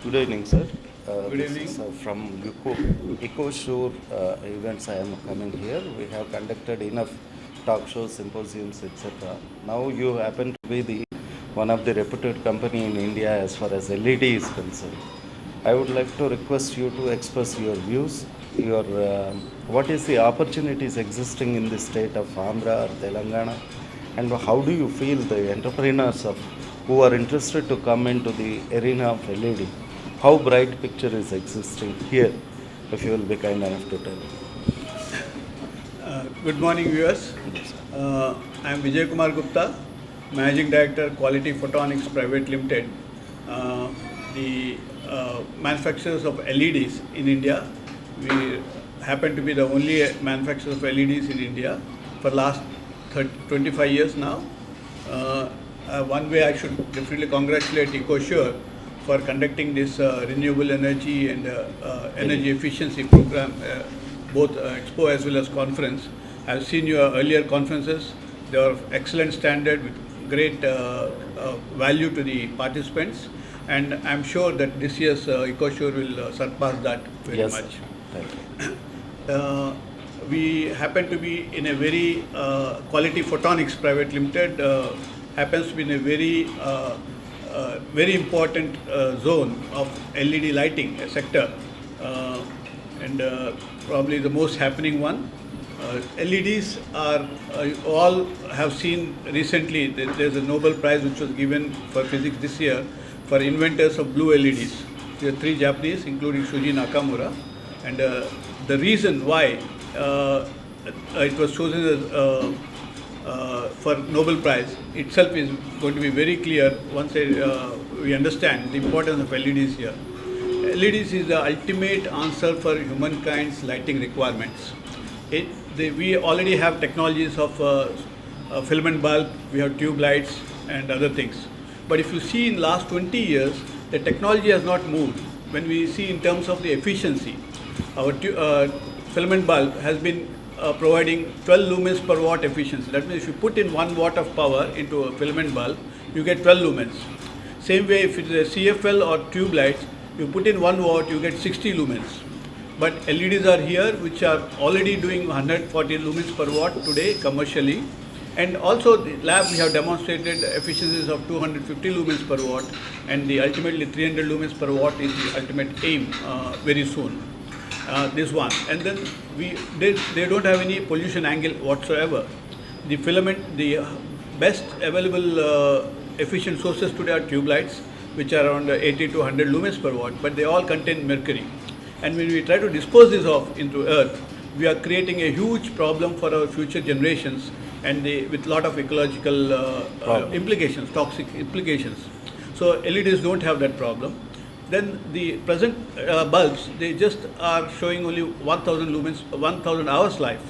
Good evening, sir. Good This evening. is from EcoSure events. I am coming here. We have conducted enough talk shows, symposiums, etc. Now you happen to be the one of the reputed company in India as far as LED is concerned. I would like to request you to express your views. Your what is the opportunities existing in the state of Andhra or Telangana, and how do you feel the entrepreneurs of who are interested to come into the arena of LED? How bright picture is existing here, if you will be kind enough to tell. Good morning, viewers. I am Vijay Kumar Gupta, Managing Director, Quality Photonics Private Limited, the manufacturers of LEDs in India. We happen to be the only manufacturers of LEDs in India for last 25 years now. One way I should definitely congratulate EcoSure for conducting this renewable energy and energy efficiency program, both expo as well as conference. I've seen your earlier conferences. They are of excellent standard with great value to the participants, and I'm sure that this year's EcoSure will surpass that very Yes, much. thank you. We happen to be in a very Quality Photonics Private Limited happens to be in a very important zone of LED lighting sector, and probably the most happening one. LEDs are all have seen recently. There's a Nobel Prize which was given for physics this year for inventors of blue LEDs. There are 3 Japanese, including Shuji Nakamura, and the reason why it was chosen as for Nobel Prize itself is going to be very clear once we understand the importance of LEDs here. LEDs is the ultimate answer for humankind's lighting requirements. We already have technologies of filament bulb, we have tube lights and other things. But if you see in last 20 years, the technology has not moved. When we see in terms of the efficiency, our filament bulb has been providing 12 lumens per watt efficiency. That means if you put in 1 watt of power into a filament bulb, you get 12 lumens. Same way, if it is a CFL or tube lights, you put in 1 watt, you get 60 lumens. But LEDs are here, which are already doing 140 lumens per watt today commercially. And also the lab, we have demonstrated efficiencies of 250 lumens per watt, and the ultimately 300 lumens per watt is the ultimate aim very soon. This one, and then they don't have any pollution angle whatsoever. The filament, the best available efficient sources today are tube lights, which are around 80 to 100 lumens per watt, but they all contain mercury. And when we try to dispose this off into earth, we are creating a huge problem for our future generations, and with lot of ecological implications, toxic implications. So LEDs don't have that problem. Then the present bulbs, they just are showing only 1000 lumens, 1000 hours life,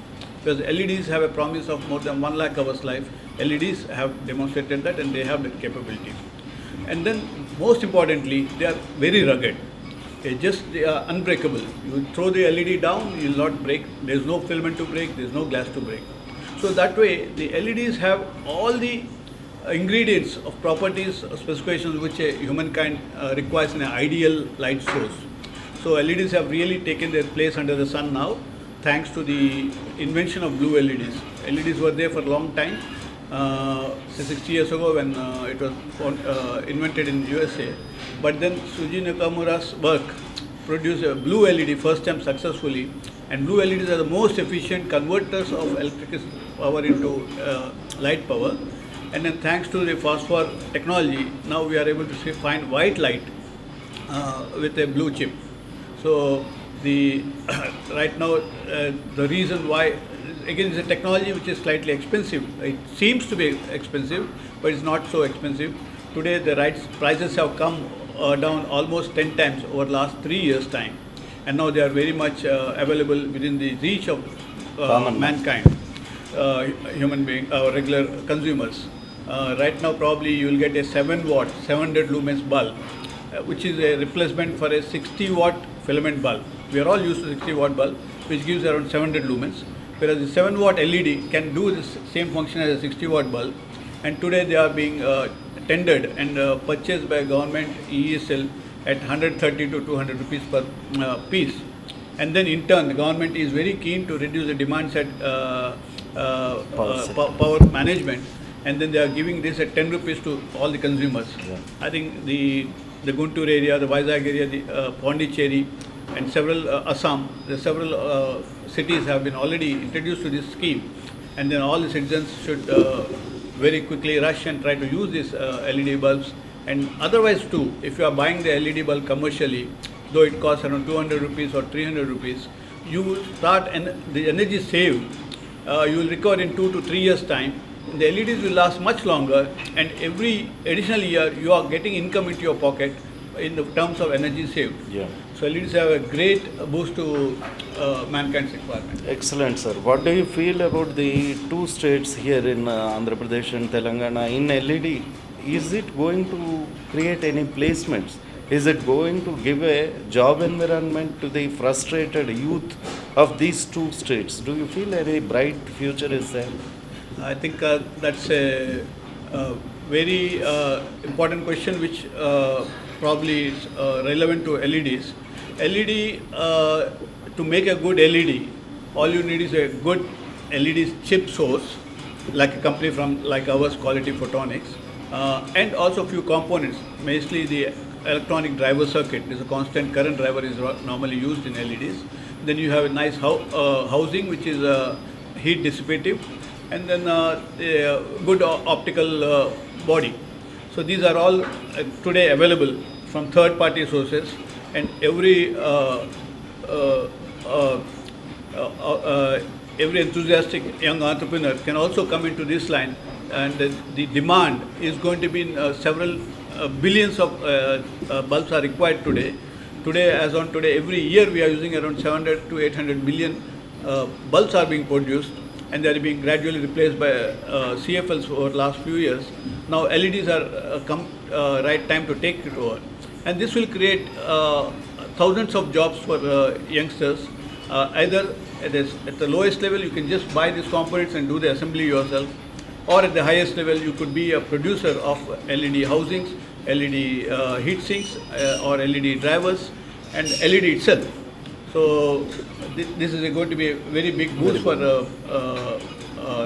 because LEDs have a promise of more than 1 lakh hours life. LEDs have demonstrated that, and they have the capability. And then most importantly, they are very rugged. They are unbreakable. You throw the LED down, you will not break. There is no filament to break, there is no glass to break. So that way, the LEDs have all the ingredients of properties, specifications which a humankind requires in an ideal light source. So LEDs have really taken their place under the sun now, thanks to the invention of blue LEDs. LEDs were there for a long time, 60 years ago when it was invented in USA. But then Shuji Nakamura's work produced a blue LED first time successfully, and blue LEDs are the most efficient converters of electric power into light power. And then thanks to the phosphor technology, now we are able to find white light with a blue chip. So the right now the reason why, again, it's a technology which is slightly expensive. It seems to be expensive, but it's not so expensive. Today the prices have come down almost 10 times over the last 3 years' time, and now they are very much available within the reach of mankind, human being, regular consumers. Right now probably you will get a 7 watt, 700 lumens bulb, which is a replacement for a 60 watt filament bulb. We are all used to 60 watt bulb, which gives around 700 lumens, whereas the 7 watt LED can do the same function as a 60 watt bulb, and today they are being tendered and purchased by government, EESL, at 130 to 200 rupees per piece. And then in turn, the government is very keen to reduce the demand side power management, and then they are giving this at 10 rupees to all the consumers. Yeah. I think the Guntur area, the Vizag area, the Pondicherry, and several Assam, the several cities have been already introduced to this scheme, and then all the citizens should very quickly rush and try to use these LED bulbs. And otherwise too, if you are buying the LED bulb commercially, though it costs around 200 rupees or 300 rupees, you will start and the energy saved, you will recover in 2 to 3 years time. The LEDs will last much longer, and every additional year you are getting income into your pocket in the terms of energy saved. Yeah. So LEDs have a great boost to mankind's requirement. Excellent, sir. What do you feel about the two states here in Andhra Pradesh and Telangana in LED? Is it going to create any placements? Is it going to give a job environment to the frustrated youth of these two states? Do you feel any bright future is there? I think that's a very important question, which probably is relevant to LEDs. LED, to make a good LED, all you need is a good LED chip source, like a company from like ours, Quality Photonics, and also few components, mainly the electronic driver circuit. There's a constant current driver is normally used in LEDs. Then you have a nice housing, which is heat dissipative, and then a good optical body. So these are all today available from third-party sources, and every enthusiastic young entrepreneur can also come into this line, and the demand is going to be in several billions of bulbs are required today. Today, as on today, every year we are using around 700 to 800 million bulbs are being produced, and they are being gradually replaced by CFLs over the last few years. Now LEDs are come right time to take it over, and this will create thousands of jobs for youngsters. Either at the lowest level, you can just buy these components and do the assembly yourself, or at the highest level, you could be a producer of LED housings, LED heat sinks, or LED drivers, and LED itself. So this is going to be a very big boost for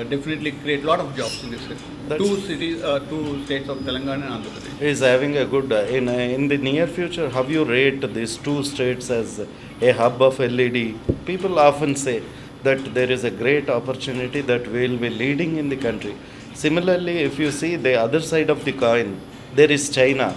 definitely create a lot of jobs in this city. Two states of Telangana and Andhra Pradesh. Is having a good in the near future. How you rate these two states as a hub of LED? People often say that there is a great opportunity that we will be leading in the country. Similarly, if you see the other side of the coin, there is China.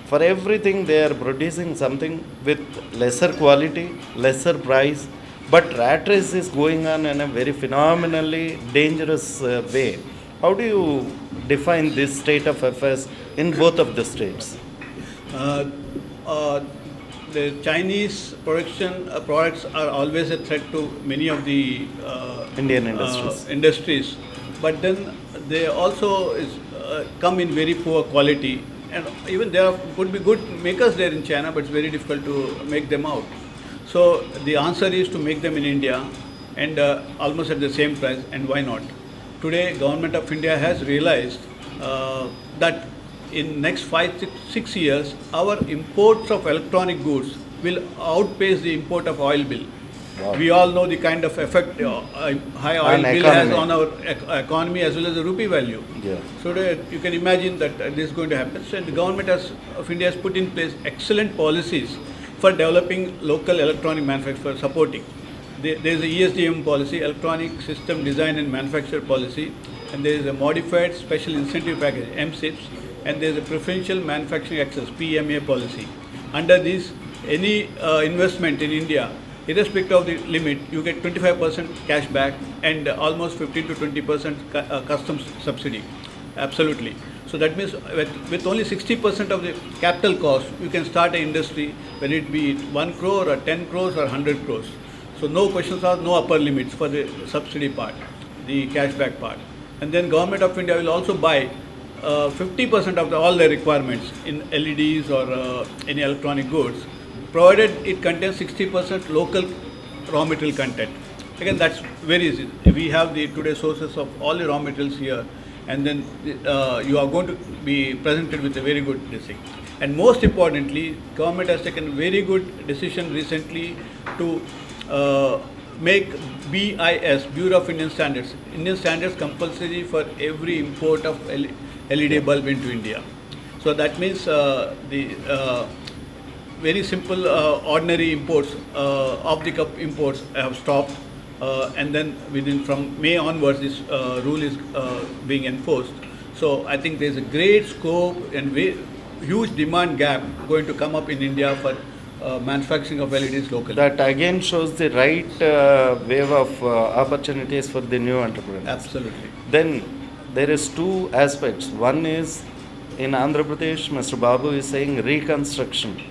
For everything, they are producing something with lesser quality, lesser price, but rat race is going on in a very phenomenally dangerous way. How do you define this state of affairs in both of the states? The Chinese production products are always a threat to many of the Indian industries. But then they also come in very poor quality, and even there could be good makers there in China, but it's very difficult to make them out. So the answer is to make them in India, and almost at the same price. And why not? Today, Government of India has realized that in next 5-6 years, our imports of electronic goods will outpace the import of oil bill. Wow. We all know the kind of effect high oil bill has on our economy as well as the rupee value. Yeah. So you can imagine that this is going to happen. So the government of India has put in place excellent policies for developing local electronic manufacturers, supporting. There is a ESDM policy, Electronic System Design and Manufacture policy, and there is a Modified Special Incentive Package, MSIPS, and there is a Preferential Manufacturing Access, PMA policy. Under this, any investment in India, irrespective of the limit, you get 25% cash back and almost 15 to 20% customs subsidy. Absolutely. So that means with only 60% of the capital cost, you can start an industry, whether it be 1 crore or 10 crores or 100 crores. So no questions asked, no upper limits for the subsidy part, the cashback part. And then Government of India will also buy 50% of all the requirements in LEDs or any electronic goods, provided it contains 60% local raw material content. Again, that's very easy. We have the today sources of all the raw materials here, and then you are going to be presented with a very good thing. And most importantly, government has taken very good decision recently to make BIS, Bureau of Indian Standards compulsory for every import of LED bulb into India. So that means the very simple ordinary imports, off the cup imports have stopped, and then from May onwards this rule is being enforced. So I think there is a great scope and huge demand gap going to come up in India for manufacturing of LEDs locally. That again shows the right wave of opportunities for the new entrepreneurs. Absolutely. Then there is two aspects. One is in Andhra Pradesh, Mr. Babu is saying reconstruction.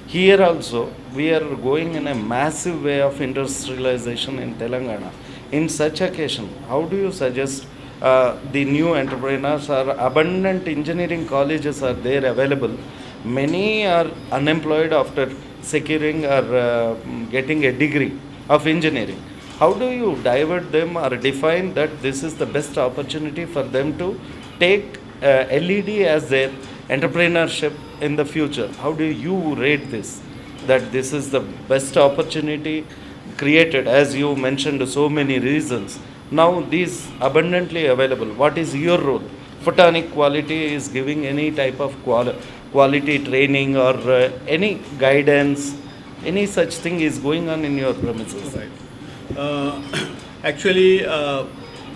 Here also, we are going in a massive way of industrialization in Telangana. In such occasion, how do you suggest the new entrepreneurs? Are abundant engineering colleges are there available? Many are unemployed after securing or getting a degree of engineering. How do you divert them or define that this is the best opportunity for them to take LED as their entrepreneurship in the future? How do you rate this? That this is the best opportunity created, as you mentioned, so many reasons. Now these abundantly available. What is your role? Photonic Quality is giving any type of quality training or any guidance, any such thing is going on in your premises? Right. Actually,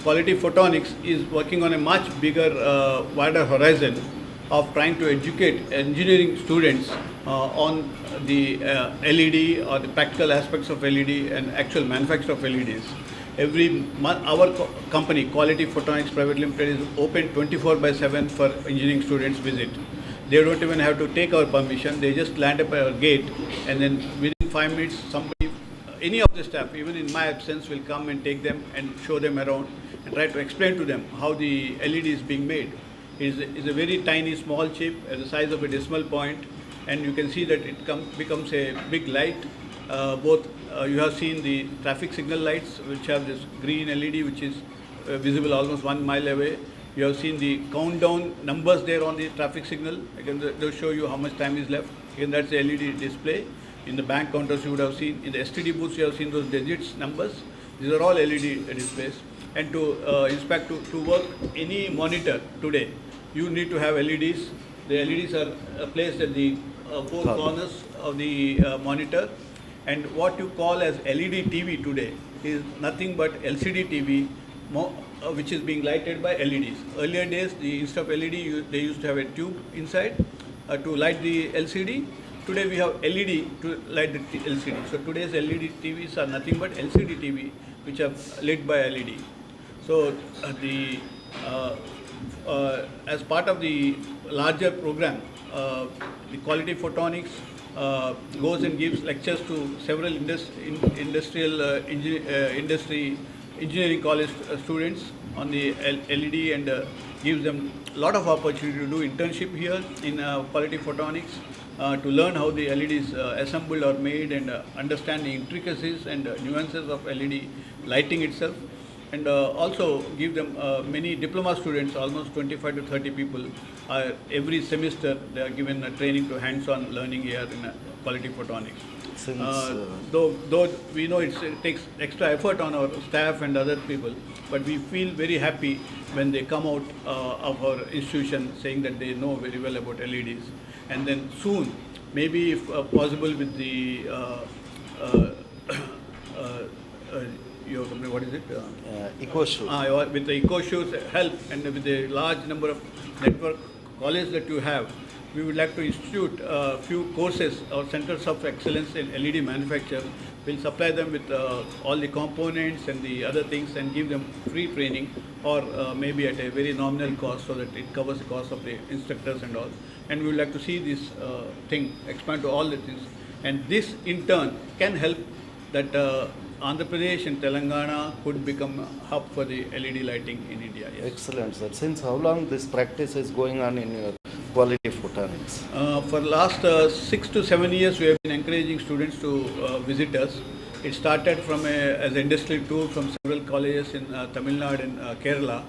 Quality Photonics is working on a much bigger, wider horizon of trying to educate engineering students on the LED or the practical aspects of LED and actual manufacture of LEDs. Every month, our company, Quality Photonics Private Limited, is open 24/7 for engineering students visit. They don't even have to take our permission. They just land up at our gate, and then within 5 minutes, somebody, any of the staff, even in my absence, will come and take them and show them around and try to explain to them how the LED is being made. It is a very tiny, small chip, the size of a decimal point, and you can see that it becomes a big light. You have seen the traffic signal lights, which have this green LED, which is visible almost 1 mile away. You have seen the countdown numbers there on the traffic signal. Again, they'll show you how much time is left. Again, that's the LED display. In the bank counters, you would have seen. In the STD booths, you have seen those digits, numbers. These are all LED displays. And to work any monitor today, you need to have LEDs. The LEDs are placed at the four corners of the monitor. And what you call as LED TV today is nothing but LCD TV, which is being lighted by LEDs. Earlier days, instead of LED, they used to have a tube inside to light the LCD. Today we have LED to light the LCD. So today's LED TVs are nothing but LCD TV, which are lit by LED. So as part of the larger program, the Quality Photonics goes and gives lectures to several industry engineering college students on the LED, and gives them a lot of opportunity to do internship here in Quality Photonics, to learn how the LED is assembled or made, and understand the intricacies and nuances of LED lighting itself. And also give them many diploma students, almost 25 to 30 people. Every semester they are given training to hands-on learning here in Quality Photonics. Though we know it takes extra effort on our staff and other people, but we feel very happy when they come out of our institution saying that they know very well about LEDs. And then soon, maybe if possible with the your company, what is it? EcoShoot. With the EcoShoot's help and with the large number of network colleges that you have, we would like to institute a few courses or centers of excellence in LED manufacture. We'll supply them with all the components and the other things and give them free training, or maybe at a very nominal cost, so that it covers the cost of the instructors and all. And we would like to see this thing expand to all the things. And this in turn can help that Andhra Pradesh and Telangana could become a hub for the LED lighting in India. Yes. Excellent, sir. Since how long this practice is going on in your Quality Photonics? For the last 6 to 7 years, we have been encouraging students to visit us. It started from as an industry tour from several colleges in Tamil Nadu and Kerala.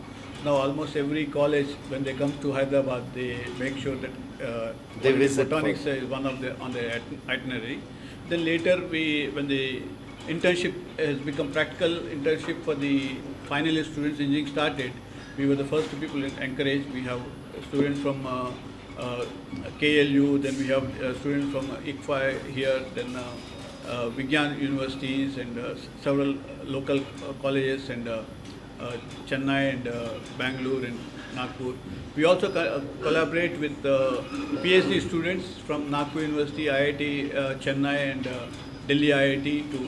Now almost every college, when they come to Hyderabad, they make sure that They quality visit photonics for- is one of the on the itinerary. Then later, when the internship has become practical internship for the final year students, engineering started, we were the first people encouraged. We have students from KLU, then we have students from ICFI here, then Vigyan universities and several local colleges and Chennai and Bangalore and Nagpur. We also collaborate with PhD students from Nagpur University, IIT Chennai and Delhi IIT to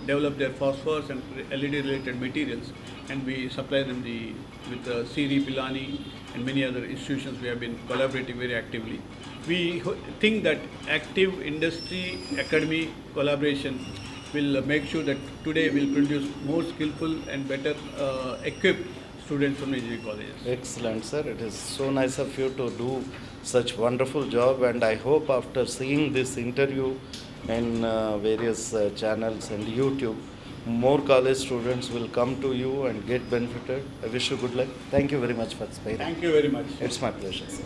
develop their phosphors and LED related materials, and we supply them with Siri, Pilani and many other institutions. We have been collaborating very actively. We think that active industry academy collaboration will make sure that today we'll produce more skillful and better equipped students from engineering colleges. Excellent, sir. It is so nice of you to do such wonderful job, and I hope after seeing this interview in various channels and YouTube, more college students will come to you and get benefited. I wish you good luck. Thank you very much for speaking. Thank you very much. It's my pleasure, sir.